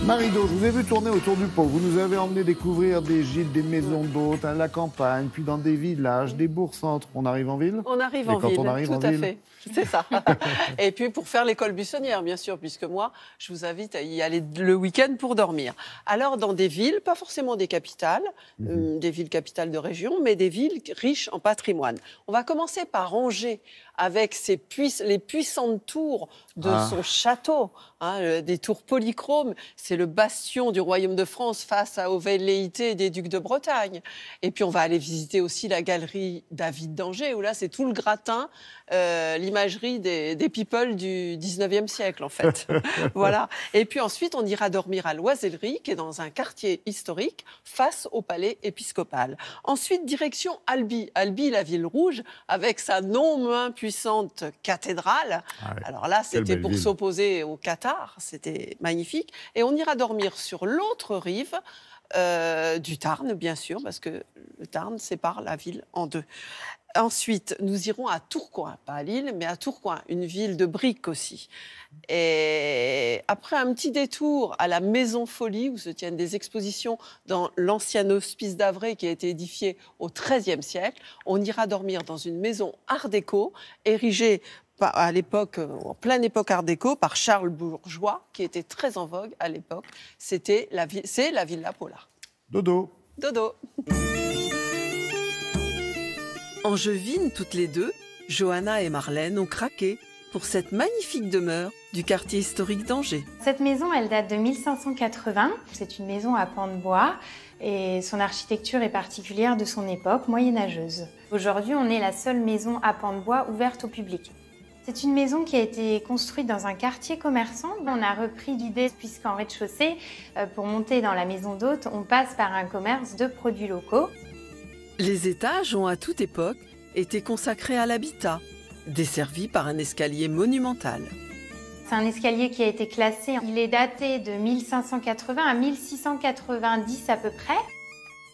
Marie-Do, je vous ai vu tourner autour du pot. Vous nous avez emmené découvrir des gîtes, des maisons d'hôtes, à la campagne, puis dans des villages, des bourgs-centres. On arrive en ville? On arrive en ville, tout à fait. C'est ça. Et puis pour faire l'école buissonnière, bien sûr, puisque moi, je vous invite à y aller le week-end pour dormir. Alors, dans des villes, pas forcément des capitales, des villes capitales de région, mais des villes riches en patrimoine. On va commencer par Angers, avec les puissantes tours de son château, des tours polychromes. C'est le bastion du royaume de France face aux velléités des ducs de Bretagne. Et puis on va aller visiter aussi la galerie David d'Angers, où là c'est tout le gratin, l'imagerie des people du 19e siècle en fait. Voilà. Et puis ensuite on ira dormir à l'Oisellerie, qui est dans un quartier historique face au palais épiscopal. Ensuite direction Albi. Albi, la ville rouge, avec sa non moins puissante cathédrale. Ah ouais. Alors là, c'était pour s'opposer au Qatar, c'était magnifique. Et on ira dormir sur l'autre rive du Tarn, bien sûr, parce que le Tarn sépare la ville en deux. Ensuite, nous irons à Tourcoing, pas à Lille, mais à Tourcoing, une ville de briques aussi. Et après un petit détour à la Maison Folie, où se tiennent des expositions dans l'ancien hospice d'Avray qui a été édifié au XIIIe siècle, on ira dormir dans une maison art déco, érigée à l'époque, en pleine époque art déco, par Charles Bourgeois, qui était très en vogue à l'époque. C'est la Villa Paula. Dodo. Dodo. Angevines toutes les deux, Johanna et Marlène ont craqué pour cette magnifique demeure du quartier historique d'Angers. Cette maison, elle date de 1580. C'est une maison à pans de bois et son architecture est particulière de son époque, moyenâgeuse. Aujourd'hui, on est la seule maison à pans de bois ouverte au public. C'est une maison qui a été construite dans un quartier commerçant. On a repris l'idée puisqu'en rez-de-chaussée, pour monter dans la maison d'hôte, on passe par un commerce de produits locaux. Les étages ont à toute époque été consacrés à l'habitat, desservis par un escalier monumental. C'est un escalier qui a été classé. Il est daté de 1580 à 1690 à peu près.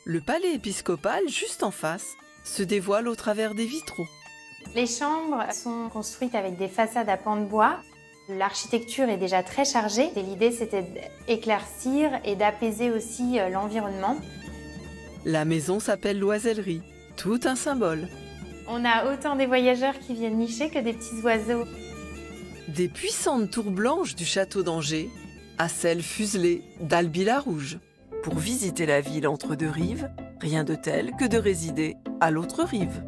Le palais épiscopal, juste en face, se dévoile au travers des vitraux. Les chambres sont construites avec des façades à pans de bois. L'architecture est déjà très chargée. Et l'idée, c'était d'éclaircir et d'apaiser aussi l'environnement. La maison s'appelle l'Oisellerie, tout un symbole. On a autant des voyageurs qui viennent nicher que des petits oiseaux. Des puissantes tours blanches du château d'Angers à celles fuselées d'Albi-la-Rouge. Pour visiter la ville entre deux rives, rien de tel que de résider à l'autre rive.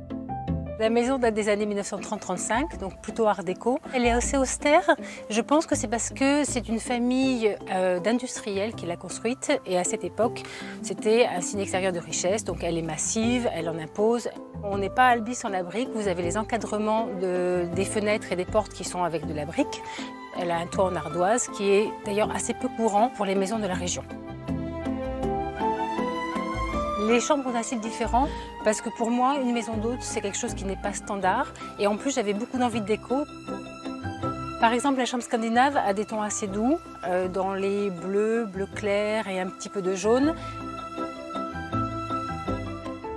La maison date des années 1930-35, donc plutôt art déco. Elle est assez austère. Je pense que c'est parce que c'est une famille d'industriels qui l'a construite. Et à cette époque, c'était un signe extérieur de richesse. Donc elle est massive, elle en impose. On n'est pas à Albi sans la brique. Vous avez les encadrements des fenêtres et des portes qui sont avec de la brique. Elle a un toit en ardoise qui est d'ailleurs assez peu courant pour les maisons de la région. Les chambres ont un style différent parce que pour moi, une maison d'hôte, c'est quelque chose qui n'est pas standard. Et en plus, j'avais beaucoup d'envie de déco. Par exemple, la chambre scandinave a des tons assez doux, dans les bleus, bleu clair et un petit peu de jaune.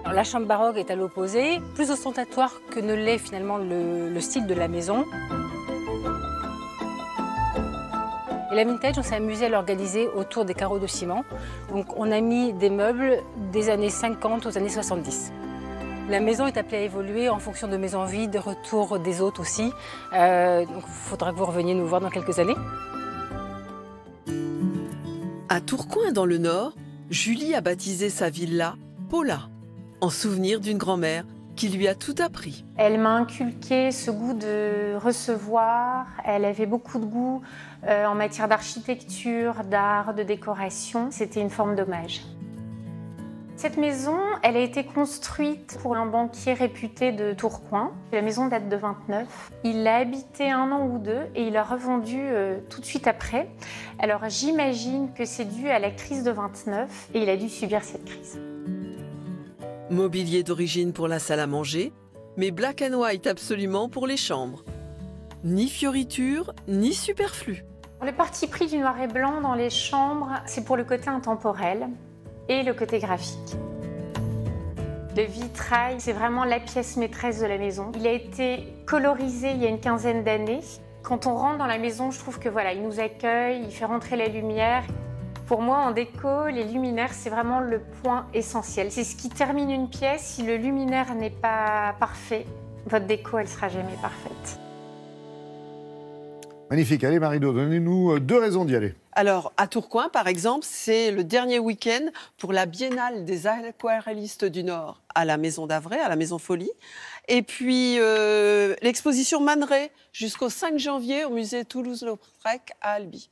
Alors, la chambre baroque est à l'opposé, plus ostentatoire que ne l'est finalement le style de la maison. Et la vintage, on s'est amusé à l'organiser autour des carreaux de ciment. Donc on a mis des meubles des années 50 aux années 70. La maison est appelée à évoluer en fonction de mes envies, de retour des hôtes aussi. Donc il faudra que vous reveniez nous voir dans quelques années. À Tourcoing, dans le Nord, Julie a baptisé sa villa Paula, en souvenir d'une grand-mère qui lui a tout appris. Elle m'a inculqué ce goût de recevoir. Elle avait beaucoup de goût en matière d'architecture, d'art, de décoration. C'était une forme d'hommage. Cette maison, elle a été construite pour un banquier réputé de Tourcoing. La maison date de 29. Il l'a habité 1 an ou 2 et il l'a revendue tout de suite après. Alors j'imagine que c'est dû à la crise de 29 et il a dû subir cette crise. Mobilier d'origine pour la salle à manger, mais black and white absolument pour les chambres. Ni fioritures, ni superflu. Le parti pris du noir et blanc dans les chambres, c'est pour le côté intemporel et le côté graphique. Le vitrail, c'est vraiment la pièce maîtresse de la maison. Il a été colorisé il y a une quinzaine d'années. Quand on rentre dans la maison, je trouve que voilà, il nous accueille, il fait rentrer la lumière. Pour moi, en déco, les luminaires, c'est vraiment le point essentiel. C'est ce qui termine une pièce. Si le luminaire n'est pas parfait, votre déco, elle sera jamais parfaite. Magnifique. Allez, Marie-Do, donnez-nous 2 raisons d'y aller. Alors, à Tourcoing, par exemple, c'est le dernier week-end pour la Biennale des aquarellistes du Nord à la Maison d'Avray, à la Maison Folie. Et puis, l'exposition Man Ray jusqu'au 5 janvier au musée Toulouse-Lautrec à Albi.